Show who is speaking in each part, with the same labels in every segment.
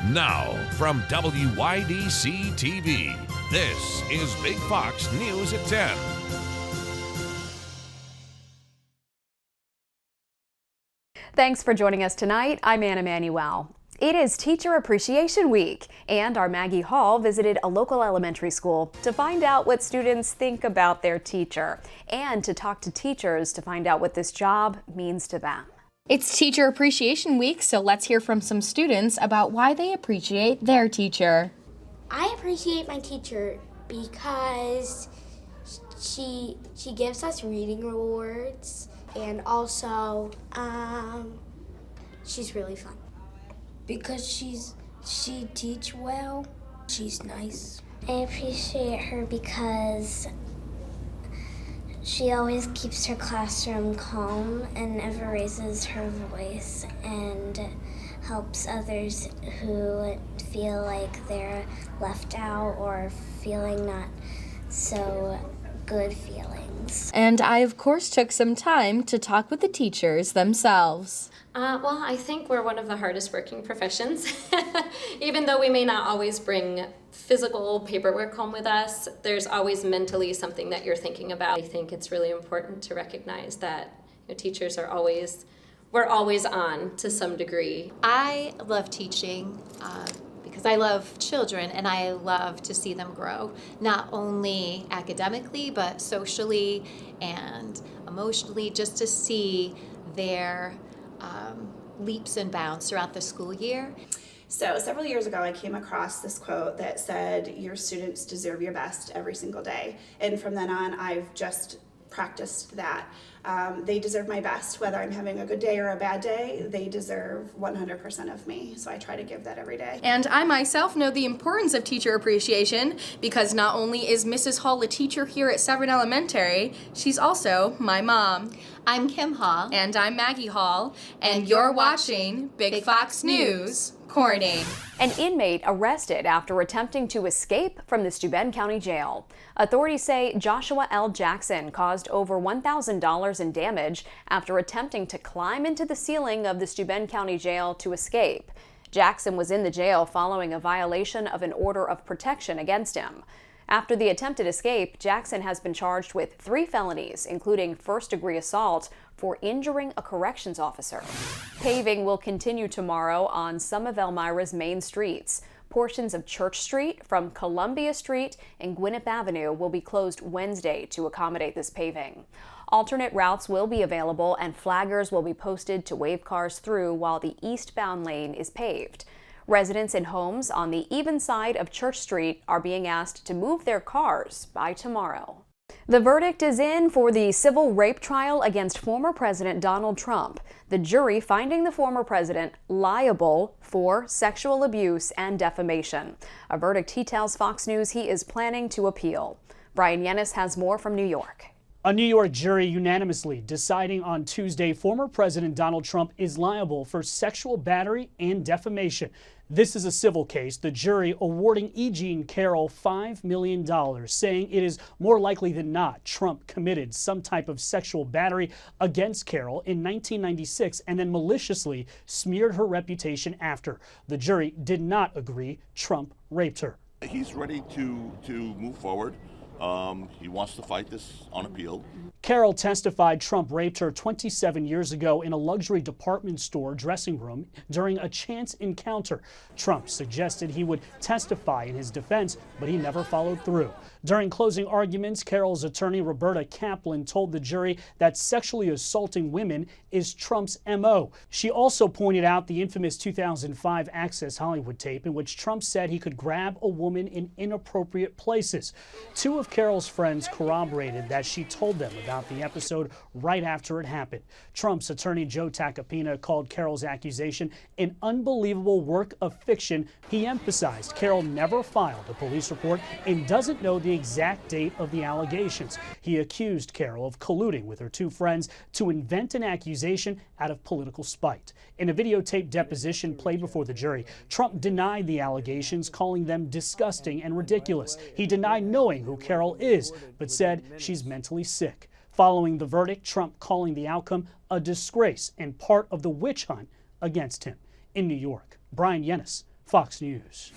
Speaker 1: Now, from WYDC TV, this is Big Fox News at 10.
Speaker 2: Thanks for joining us tonight. I'm Anna Manuel. It is Teacher Appreciation Week, and our Maggie Hall visited a local elementary school to find out what students think about their teacher and to talk to teachers to find out what this job means to them.
Speaker 3: It's Teacher Appreciation Week, so let's hear from some students about why they appreciate their teacher.
Speaker 4: I appreciate my teacher because she gives us reading rewards, and also she's really fun.
Speaker 5: Because she teach well, she's nice.
Speaker 6: I appreciate her because she always keeps her classroom calm and never raises her voice and helps others who feel like they're left out or feeling not so good feelings.
Speaker 3: And I, of course, took some time to talk with the teachers themselves.
Speaker 7: Well, I think we're one of the hardest working professions. Even though we may not always bring physical paperwork home with us, there's always mentally something that you're thinking about. I think it's really important to recognize that teachers are we're always on to some degree.
Speaker 8: I love teaching because I love children and I love to see them grow, not only academically, but socially and emotionally, just to see their leaps and bounds throughout the school year.
Speaker 9: So several years ago, I came across this quote that said, "Your students deserve your best every single day." And from then on, I've just practiced that. They deserve my best, whether I'm having a good day or a bad day. They deserve 100% of me, so I try to give that every day.
Speaker 3: And I myself know the importance of teacher appreciation because not only is Mrs. Hall a teacher here at Severn Elementary, she's also my mom.
Speaker 8: I'm Kim Hall.
Speaker 3: And I'm Maggie Hall, and you're watching Big Fox News, Corning.
Speaker 2: An inmate arrested after attempting to escape from the Steuben County Jail. Authorities say Joshua L. Jackson caused over $1,000 in damage after attempting to climb into the ceiling of the Steuben County Jail to escape. Jackson was in the jail following a violation of an order of protection against him. After the attempted escape, Jackson has been charged with 3 felonies, including first-degree assault for injuring a corrections officer. Paving will continue tomorrow on some of Elmira's main streets. Portions of Church Street from Columbia Street and Gwinnett Avenue will be closed Wednesday to accommodate this paving. Alternate routes will be available and flaggers will be posted to wave cars through while the eastbound lane is paved. Residents in homes on the even side of Church Street are being asked to move their cars by tomorrow. The verdict is in for the civil rape trial against former President Donald Trump. The jury finding the former president liable for sexual abuse and defamation. A verdict he tells Fox News he is planning to appeal. Brian Yennis has more from New York.
Speaker 10: A New York jury unanimously deciding on Tuesday former President Donald Trump is liable for sexual battery and defamation. This is a civil case, the jury awarding E. Jean Carroll $5 million, saying it is more likely than not Trump committed some type of sexual battery against Carroll in 1996 and then maliciously smeared her reputation after. The jury did not agree Trump raped her.
Speaker 11: He's ready to move forward. He wants to fight this on appeal.
Speaker 10: Carroll testified Trump raped her 27 years ago in a luxury department store dressing room during a chance encounter. Trump suggested he would testify in his defense, but he never followed through. During closing arguments, Carroll's attorney Roberta Kaplan told the jury that sexually assaulting women is Trump's MO. She also pointed out the infamous 2005 Access Hollywood tape in which Trump said he could grab a woman in inappropriate places. 2 of Carroll's friends corroborated that she told them about the episode right after it happened. Trump's attorney Joe Tacopina called Carroll's accusation an unbelievable work of fiction. He emphasized Carroll never filed a police report and doesn't know the exact date of the allegations. He accused Carroll of colluding with her 2 friends to invent an accusation out of political spite. In a videotaped deposition played before the jury, Trump denied the allegations, calling them disgusting and ridiculous. He denied knowing who Carroll is, but said she's mentally sick. Following the verdict, Trump calling the outcome a disgrace and part of the witch hunt against him. In New York, Brian Yennis, Fox News.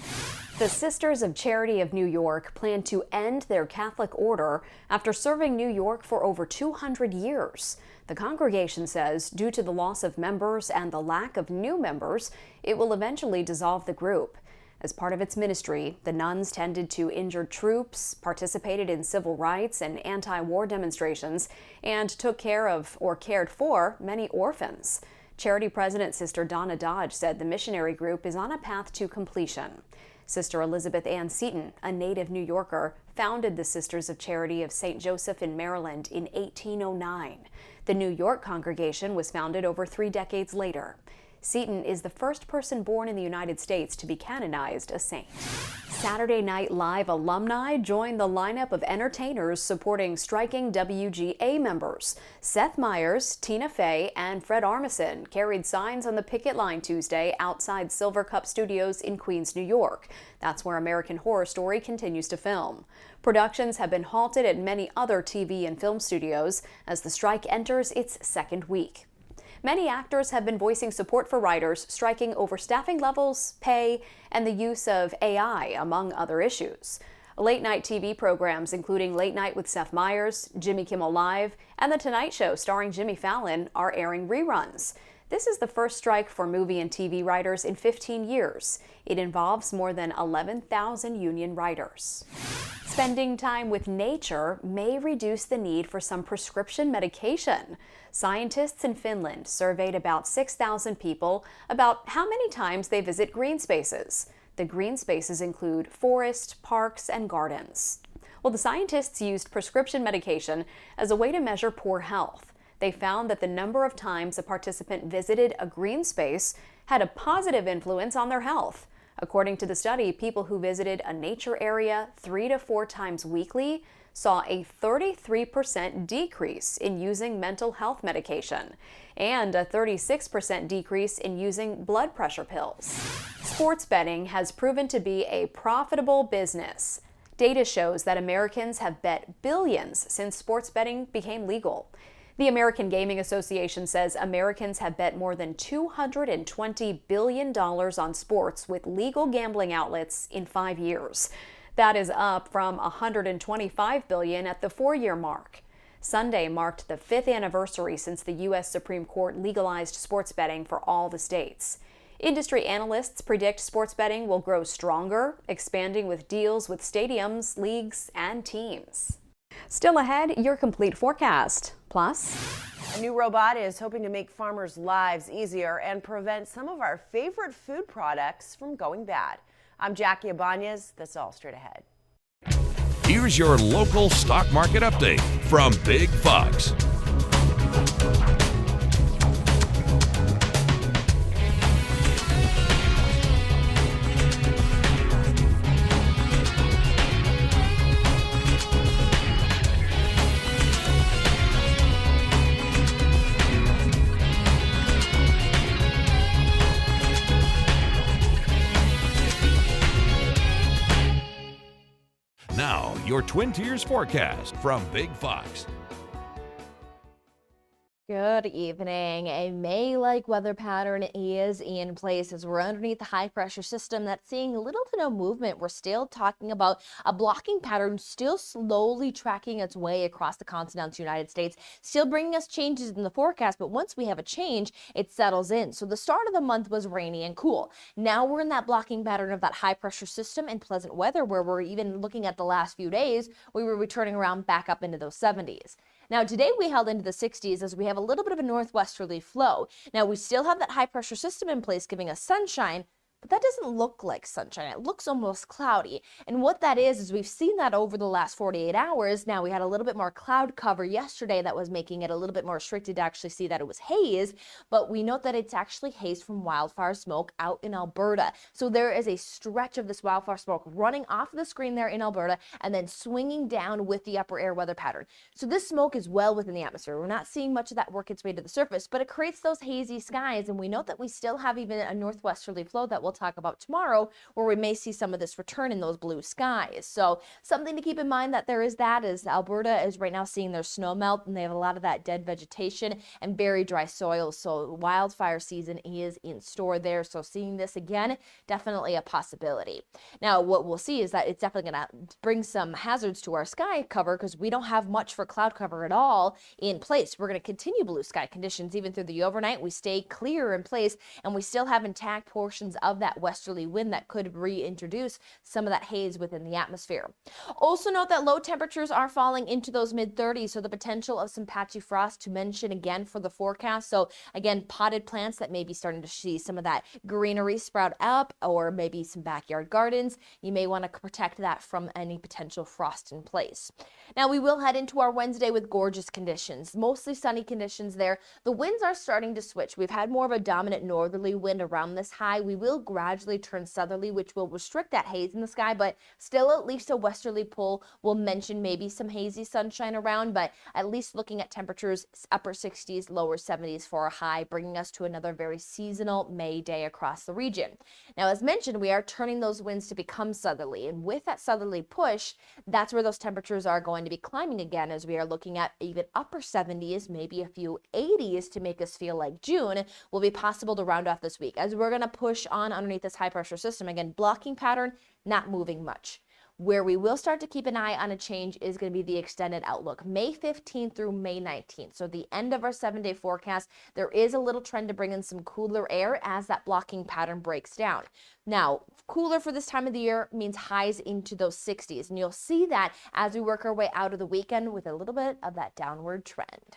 Speaker 2: The Sisters of Charity of New York plan to end their Catholic order after serving New York for over 200 years. The congregation says due to the loss of members and the lack of new members, it will eventually dissolve the group. As part of its ministry, the nuns tended to injured troops, participated in civil rights and anti-war demonstrations, and took care of or cared for many orphans. Charity President Sister Donna Dodge said the missionary group is on a path to completion. Sister Elizabeth Ann Seton, a native New Yorker, founded the Sisters of Charity of St. Joseph in Maryland in 1809. The New York congregation was founded over 3 decades later. Seton is the first person born in the United States to be canonized a saint. Saturday Night Live alumni joined the lineup of entertainers supporting striking WGA members. Seth Meyers, Tina Fey, and Fred Armisen carried signs on the picket line Tuesday outside Silver Cup Studios in Queens, New York. That's where American Horror Story continues to film. Productions have been halted at many other TV and film studios as the strike enters its 2nd week. Many actors have been voicing support for writers striking over staffing levels, pay, and the use of AI, among other issues. Late-night TV programs, including Late Night with Seth Meyers, Jimmy Kimmel Live, and The Tonight Show starring Jimmy Fallon, are airing reruns. This is the first strike for movie and TV writers in 15 years. It involves more than 11,000 union writers. Spending time with nature may reduce the need for some prescription medication. Scientists in Finland surveyed about 6,000 people about how many times they visit green spaces. The green spaces include forests, parks, and gardens. Well, the scientists used prescription medication as a way to measure poor health. They found that the number of times a participant visited a green space had a positive influence on their health. According to the study, people who visited a nature area 3 to 4 times weekly saw a 33% decrease in using mental health medication and a 36% decrease in using blood pressure pills. Sports betting has proven to be a profitable business. Data shows that Americans have bet billions since sports betting became legal. The American Gaming Association says Americans have bet more than $220 billion on sports with legal gambling outlets in 5 years. That is up from $125 billion at the 4-year mark. Sunday marked the 5th anniversary since the U.S. Supreme Court legalized sports betting for all the states. Industry analysts predict sports betting will grow stronger, expanding with deals with stadiums, leagues, and teams. Still ahead, your complete forecast. Plus,
Speaker 12: a new robot is hoping to make farmers' lives easier and prevent some of our favorite food products from going bad. I'm Jackie Ibanez. That's all straight ahead.
Speaker 1: Here's your local stock market update from Big Fox. Now, your Twin Tiers forecast from Big Fox.
Speaker 13: Good evening. A May-like weather pattern is in place as we're underneath the high-pressure system that's seeing little to no movement. We're still talking about a blocking pattern still slowly tracking its way across the continental United States, still bringing us changes in the forecast, but once we have a change, it settles in. So the start of the month was rainy and cool. Now we're in that blocking pattern of that high-pressure system and pleasant weather where we're even looking at the last few days, we were returning around back up into those 70s. Now today we held into the 60s as we have a little bit of a northwesterly flow. Now we still have that high pressure system in place giving us sunshine, but that doesn't look like sunshine. It looks almost cloudy. And what that is we've seen that over the last 48 hours. Now we had a little bit more cloud cover yesterday that was making it a little bit more restricted to actually see that it was haze, but we note that it's actually haze from wildfire smoke out in Alberta. So there is a stretch of this wildfire smoke running off the screen there in Alberta and then swinging down with the upper air weather pattern. So this smoke is well within the atmosphere. We're not seeing much of that work its way to the surface, but it creates those hazy skies, and we note that we still have even a northwesterly flow that will talk about tomorrow, where we may see some of this return in those blue skies. So something to keep in mind that there is that is Alberta is right now seeing their snow melt, and they have a lot of that dead vegetation and very dry soil. So wildfire season is in store there. So seeing this again, definitely a possibility. Now, what we'll see is that it's definitely going to bring some hazards to our sky cover because we don't have much for cloud cover at all in place. We're going to continue blue sky conditions even through the overnight. We stay clear in place, and we still have intact portions of that westerly wind that could reintroduce some of that haze within the atmosphere. Also note that low temperatures are falling into those mid-30s, so the potential of some patchy frost to mention again for the forecast. So again, potted plants that may be starting to see some of that greenery sprout up, or maybe some backyard gardens. You may want to protect that from any potential frost in place. Now we will head into our Wednesday with gorgeous conditions, mostly sunny conditions there. The winds are starting to switch. We've had more of a dominant northerly wind around this high. We will gradually turn southerly, which will restrict that haze in the sky, but still at least a westerly pull. Will mention maybe some hazy sunshine around, but at least looking at temperatures upper 60s, lower 70s for a high, bringing us to another very seasonal May day across the region. Now, as mentioned, we are turning those winds to become southerly, and with that southerly push, that's where those temperatures are going to be climbing again, as we are looking at even upper 70s, maybe a few 80s to make us feel like June will be possible to round off this week, as we're going to push on underneath this high pressure system. Again, blocking pattern, not moving much. Where we will start to keep an eye on a change is going to be the extended outlook, May 15th through May 19th. So the end of our 7-day forecast, there is a little trend to bring in some cooler air as that blocking pattern breaks down. Now, cooler for this time of the year means highs into those 60s, and you'll see that as we work our way out of the weekend with a little bit of that downward trend.